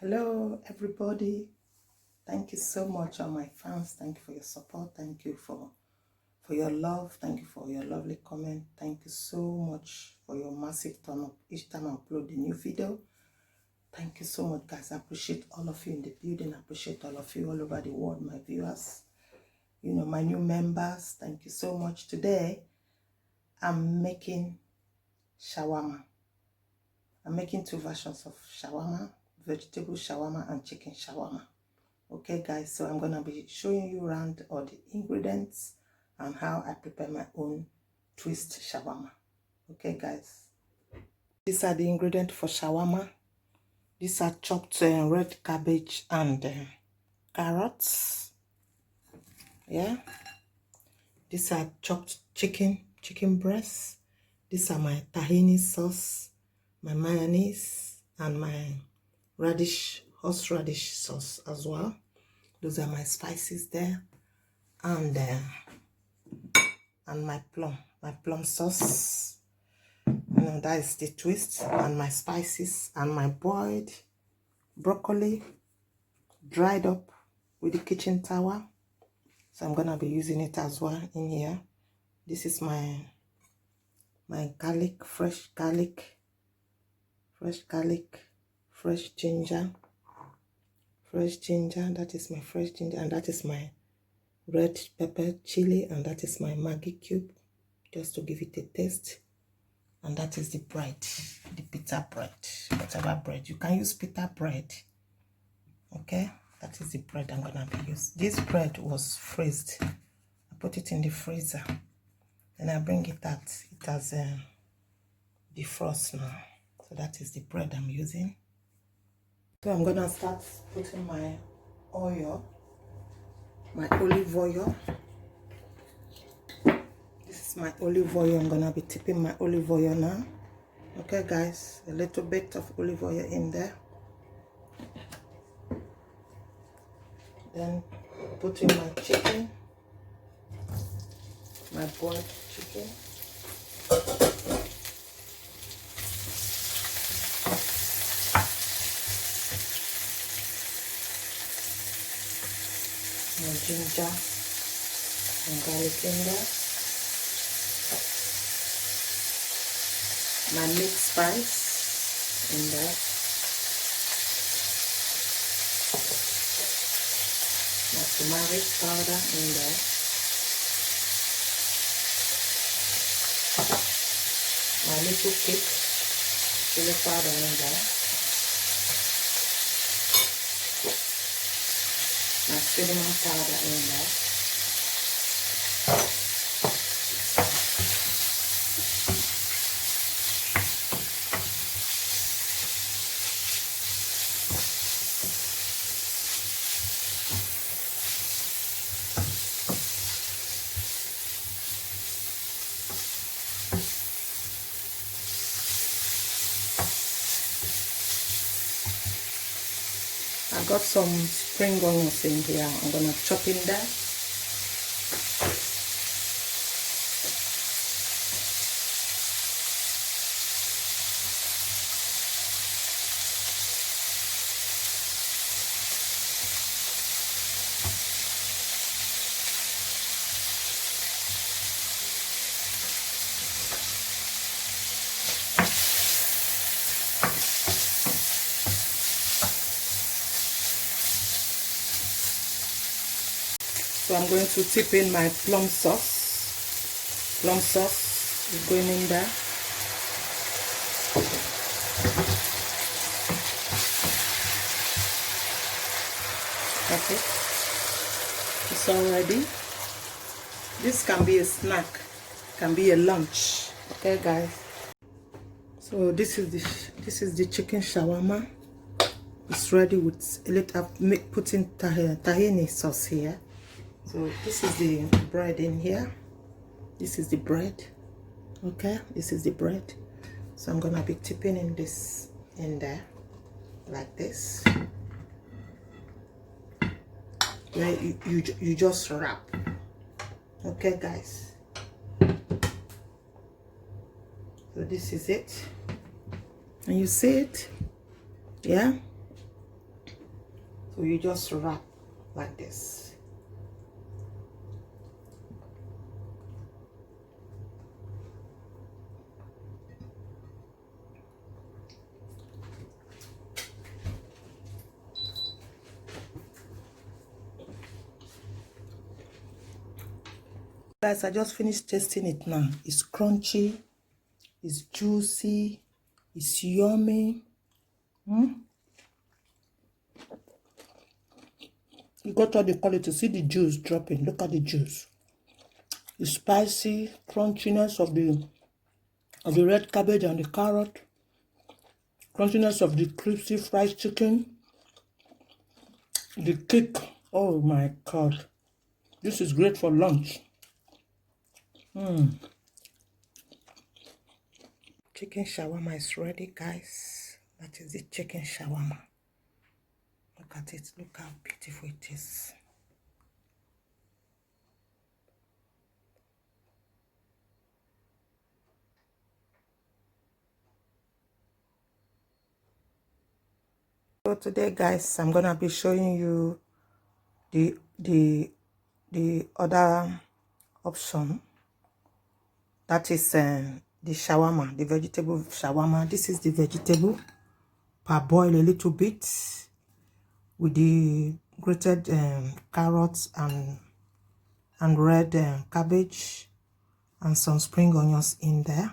Hello everybody, thank you so much, all my fans. Thank you for your support. Thank you for your love. Thank you for your lovely comment. Thank you so much for your massive turn up each time I upload a new video. Thank you so much, guys. I appreciate all of you in the building. I appreciate all of you all over the world, my viewers, my new members. Thank you so much. Today I'm making shawarma. I'm making two versions of shawarma: vegetable shawarma and chicken shawarma. Okay guys, so I'm gonna be showing you around all the ingredients and how I prepare my own twist shawarma. Okay guys, these are the ingredients for shawarma. These are chopped red cabbage and carrots. Yeah, these are chopped chicken breasts. These are my tahini sauce, my mayonnaise, and my horseradish sauce as well. Those are my spices there, and my plum sauce. That is the twist, and my spices, and my boiled broccoli, dried up with the kitchen towel. So I'm gonna be using it as well in here. This is my garlic, fresh ginger. That is my fresh ginger, and that is my red pepper, chili, and that is my Maggi cube, just to give it a taste. And that is the bread, the pita bread, whatever bread. You can use pita bread. Okay, that is the bread I'm gonna be using. This bread was freezed. I put it in the freezer, and I bring it out. It has defrost now. So that is the bread I'm using. So I'm gonna start putting my oil, my olive oil. This is my olive oil. I'm gonna be tipping my olive oil now. Okay guys, a little bit of olive oil in there. Then putting my chicken, my boiled chicken. My ginger and garlic in there. My mixed spice in there. My turmeric powder in there. My little kick chili powder in there. My cinnamon powder in there. I got some spring onions in here. I'm gonna chop in there. So I'm going to tip in my plum sauce. Plum sauce is going in there. That's it. It's all ready. This can be a snack, can be a lunch. Okay, guys. So this is the chicken shawarma. It's ready with a little. I've put in tahini sauce here. So this is the bread in here. This is the bread. Okay, this is the bread. So I'm gonna be tipping in this in there like this. Where you just wrap. Okay guys. So this is it. And you see it? Yeah. So you just wrap like this. Guys, I just finished tasting it now. It's crunchy, it's juicy, it's yummy. You got all the quality. See the juice dropping. Look at the juice. The spicy crunchiness of the red cabbage and the carrot. Crunchiness of the crispy fried chicken. The cake. Oh my God. This is great for lunch. Chicken shawarma is ready, guys. That is the chicken shawarma. Look at it. Look how beautiful it is. So today, guys, I'm gonna be showing you the other option. That is the shawarma, the vegetable shawarma. This is the vegetable. Parboil a little bit with the grated carrots and red cabbage and some spring onions in there.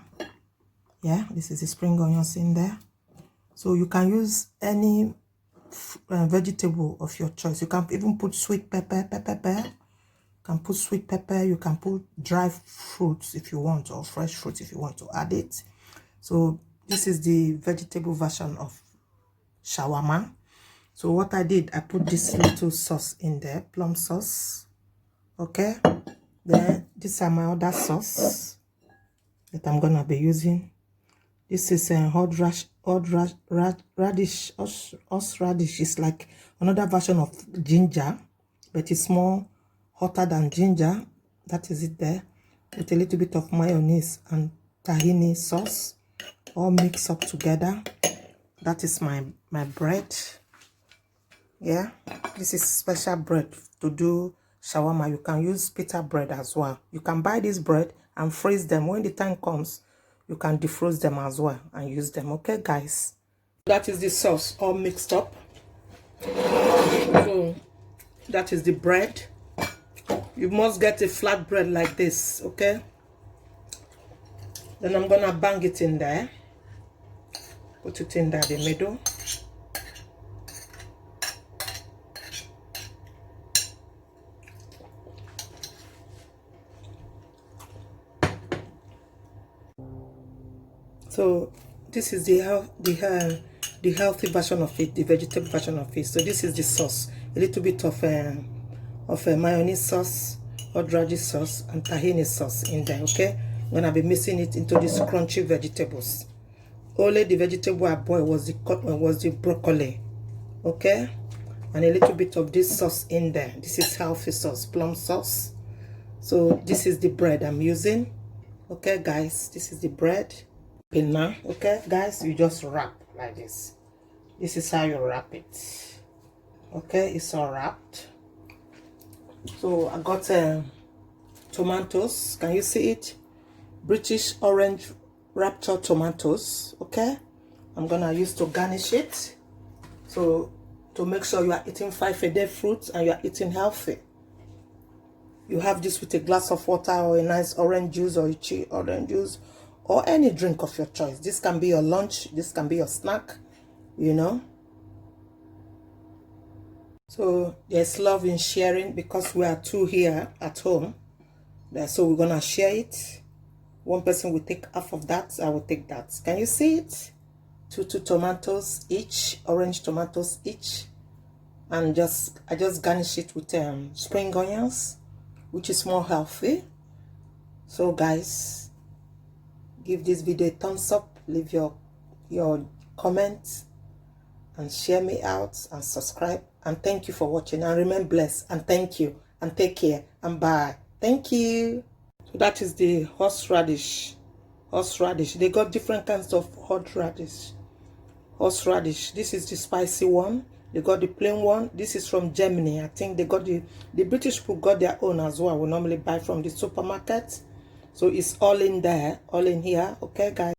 Yeah, this is the spring onions in there. So you can use any vegetable of your choice. You can even put sweet pepper. You can put sweet pepper. You can put dry fruits if you want, or fresh fruits if you want to add it. So this is the vegetable version of shawarma. So what I did, I put this little sauce in there, plum sauce. Okay, then these are my other sauce that I'm gonna be using. This is horseradish. Horseradish is like another version of ginger, but it's more hotter than ginger. That is it there, with a little bit of mayonnaise and tahini sauce, all mixed up together. That is my bread. Yeah, this is special bread to do shawarma. You can use pita bread as well. You can buy this bread and freeze them. When the time comes, you can defrost them as well and use them. Okay, guys, that is the sauce all mixed up. So that is the bread. You must get a flat bread like this. Okay, then I'm gonna bang it in there, put it in there, the middle. So this is the healthy version of it, the vegetable version of it. So this is the sauce, a little bit of mayonnaise sauce, horseradish sauce, and tahini sauce in there. Okay, I'm gonna be mixing it into these crunchy vegetables. Only the vegetable I boiled was the broccoli. Okay, and a little bit of this sauce in there. This is healthy sauce, plum sauce. So this is the bread I'm using. Okay, guys, this is the bread. Now, okay, guys, you just wrap like this. This is how you wrap it. Okay, it's all wrapped. So I got tomatoes. Can you see it? British orange raptor tomatoes. Okay, I'm gonna use to garnish it. So to make sure you are eating 5-a-day fruits and you are eating healthy. You have this with a glass of water or a nice orange juice or a orange juice, or any drink of your choice. This can be your lunch, this can be your snack, you know. So there's love in sharing because we are two here at home. So we're gonna share it. One person will take half of that, I will take that. Can you see it? Two tomatoes each, orange tomatoes each. And I just garnish it with spring onions, which is more healthy. So guys, give this video a thumbs up, leave your comments, and share me out, and subscribe. And thank you for watching, and remain blessed, and thank you, and take care, and bye. Thank you. So that is the horseradish. They got different kinds of horseradish. This is the spicy one. They got the plain one. This is from Germany. I think they got the British people got their own as well. We normally buy from the supermarket. So it's all in there, all in here. Okay, guys.